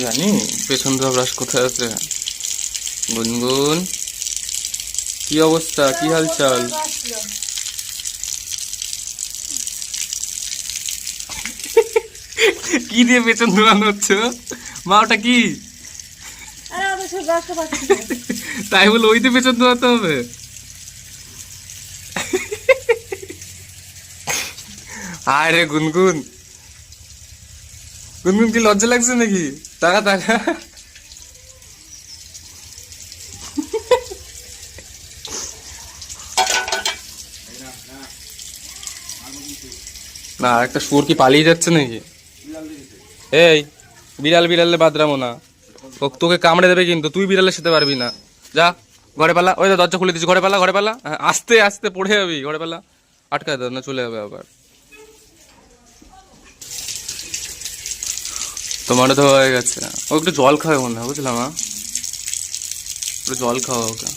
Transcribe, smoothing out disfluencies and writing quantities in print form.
জানি পেছন ধোয়া ব্রাশ কোথায় আছে। গুনগুন, কি অবস্থা, কি হালচাল? কি দিয়ে পেছন ধোয়ানো হচ্ছে? মা ওটা কি? তাই বলে ওই দিয়ে পেছন ধোয়াতে হবে? আরে গুনগুন, গুনগুন কি লজ্জা লাগছে নাকি? তাকা তাকা। না একটা শুয়োর কি পালিয়ে যাচ্ছে নাকি? এই বিড়াল বিড়ালে বাদরামো না, ও তোকে কামড়ে দেবে কিন্তু, তুই বিড়ালের সাথে পারবি না। যা ঘরে পালা, ওই তো দরজা খুলে দিচ্ছি, ঘরে পালা, ঘরে পালা। হ্যাঁ, আস্তে আস্তে পড়ে যাবি, ঘরে পালা। আটকায় দাও না চলে যাবে আবার। তোমারও তো হয়ে গেছে, ও একটু জল খাবে মনে হয়, বুঝলাম। একটু জল খাওয়া ওকে।